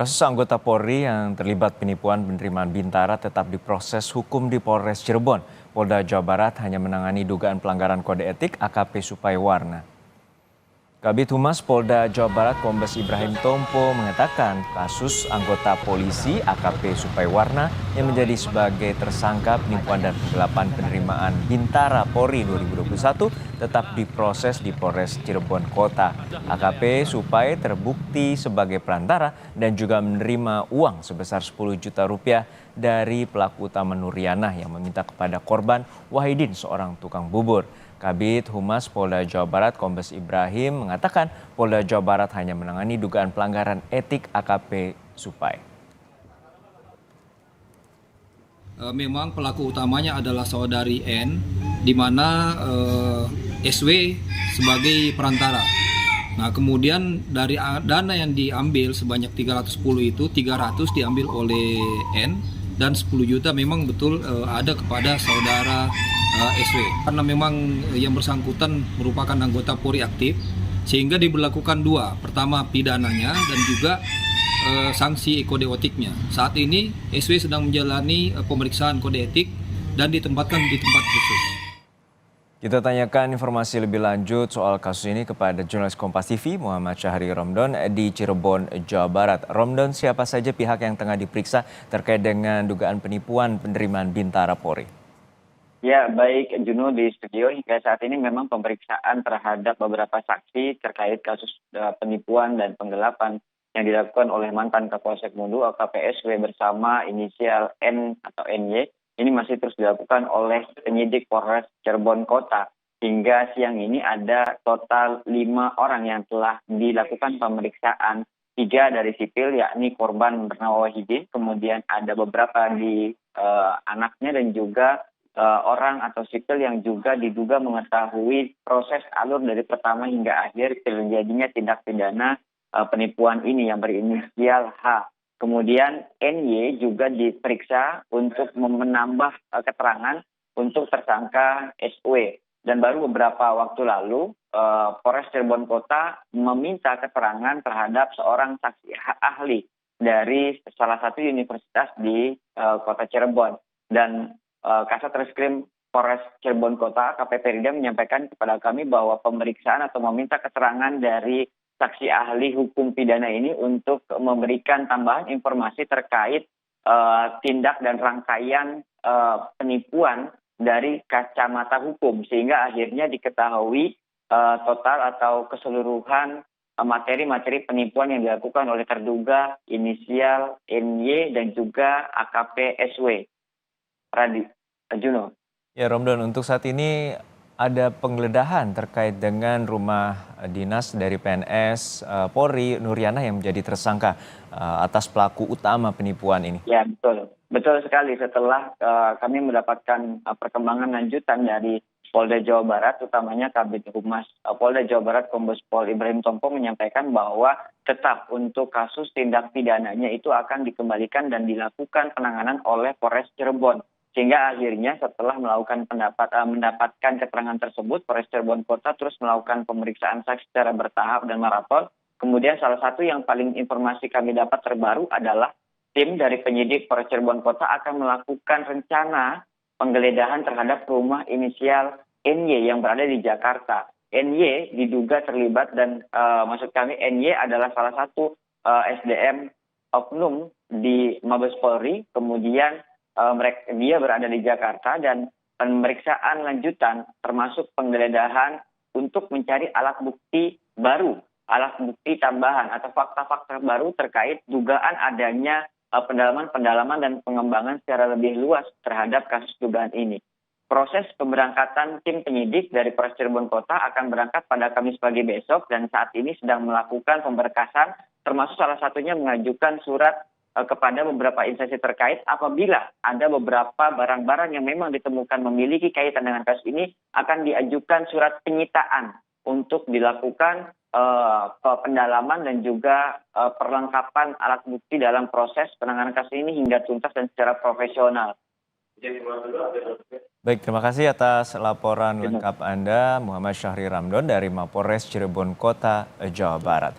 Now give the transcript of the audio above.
Kasus anggota Polri yang terlibat penipuan penerimaan Bintara tetap diproses hukum di Polres Cirebon. Polda Jawa Barat hanya menangani dugaan pelanggaran kode etik AKP Supaiwarna. Kabid Humas Polda Jawa Barat Kombes Ibrahim Tompo mengatakan kasus anggota polisi AKP Supaiwarna yang menjadi sebagai tersangka penipuan dan penggelapan penerimaan Bintara Polri 2021 tetap diproses di Polres Cirebon Kota. AKP Supai terbukti sebagai perantara dan juga menerima uang sebesar 10 juta rupiah dari pelaku utama Nuriana yang meminta kepada korban Wahidin, seorang tukang bubur. Kabid Humas Polda Jawa Barat Kombes Ibrahim mengatakan Polda Jawa Barat hanya menangani dugaan pelanggaran etik AKP Supai. Memang pelaku utamanya adalah saudari N, di mana SW sebagai perantara. Nah, kemudian dari dana yang diambil sebanyak 310 itu 300 diambil oleh N dan 10 juta memang betul ada kepada saudara SW. Karena memang yang bersangkutan merupakan anggota Polri aktif, sehingga diberlakukan dua. Pertama pidananya dan juga sanksi kode etiknya. Saat ini SW sedang menjalani pemeriksaan kode etik dan ditempatkan di tempat khusus. Kita tanyakan informasi lebih lanjut soal kasus ini kepada jurnalis Kompas TV Muhammad Syahri Romdon di Cirebon, Jawa Barat. Romdon, siapa saja pihak yang tengah diperiksa terkait dengan dugaan penipuan penerimaan Bintara Polri? Ya, baik Juno, di studio hingga saat ini memang pemeriksaan terhadap beberapa saksi terkait kasus penipuan dan penggelapan yang dilakukan oleh mantan Kapolsek Mudu AKPSW bersama inisial N atau NY. Ini masih terus dilakukan oleh penyidik Polres Cirebon Kota. Hingga siang ini ada total 5 orang yang telah dilakukan pemeriksaan. 3 dari sipil, yakni korban bernama Wahidin, kemudian ada beberapa di anaknya dan juga orang atau sipil yang juga diduga mengetahui proses alur dari pertama hingga akhir terjadinya tindak pidana penipuan ini yang berinisial H. Kemudian NY juga diperiksa untuk menambah keterangan untuk tersangka SW. Dan baru beberapa waktu lalu Polres Cirebon Kota meminta keterangan terhadap seorang saksi ahli dari salah satu universitas di Kota Cirebon. Dan Kasat Reskrim Polres Cirebon Kota KPP Rida menyampaikan kepada kami bahwa pemeriksaan atau meminta keterangan dari saksi ahli hukum pidana ini untuk memberikan tambahan informasi terkait tindak dan rangkaian penipuan dari kacamata hukum, sehingga akhirnya diketahui total atau keseluruhan materi-materi penipuan yang dilakukan oleh terduga inisial NY dan juga AKP SW. Juno. Ya, Romdon, untuk saat ini ada penggeledahan terkait dengan rumah dinas dari PNS Polri Nuriana yang menjadi tersangka atas pelaku utama penipuan ini. Ya, betul. Betul sekali. Setelah kami mendapatkan perkembangan lanjutan dari Polda Jawa Barat, utamanya Kabid Humas Polda Jawa Barat Kombes Pol Ibrahim Tompo menyampaikan bahwa tetap untuk kasus tindak pidananya itu akan dikembalikan dan dilakukan penanganan oleh Polres Cirebon. Sehingga akhirnya setelah mendapatkan keterangan tersebut, Polres Cirebon Kota terus melakukan pemeriksaan saksi secara bertahap dan maraton. Kemudian salah satu yang paling informasi kami dapat terbaru adalah tim dari penyidik Polres Cirebon Kota akan melakukan rencana penggeledahan terhadap rumah inisial NY yang berada di Jakarta. NY diduga terlibat dan maksud kami NY adalah salah satu SDM oknum di Mabes Polri, kemudian dia berada di Jakarta dan pemeriksaan lanjutan termasuk penggeledahan untuk mencari alat bukti baru, alat bukti tambahan atau fakta-fakta baru terkait dugaan adanya pendalaman dan pengembangan secara lebih luas terhadap kasus dugaan ini. Proses pemberangkatan tim penyidik dari Polres Cirebon Kota akan berangkat pada Kamis pagi besok dan saat ini sedang melakukan pemberkasan, termasuk salah satunya mengajukan surat kepada beberapa instansi terkait apabila ada beberapa barang-barang yang memang ditemukan memiliki kaitan dengan kasus ini akan diajukan surat penyitaan untuk dilakukan pendalaman dan juga perlengkapan alat bukti dalam proses penanganan kasus ini hingga tuntas dan secara profesional. Baik, terima kasih atas laporan lengkap Anda, Muhammad Syahri Romdon dari Mapolres Cirebon Kota, Jawa Barat.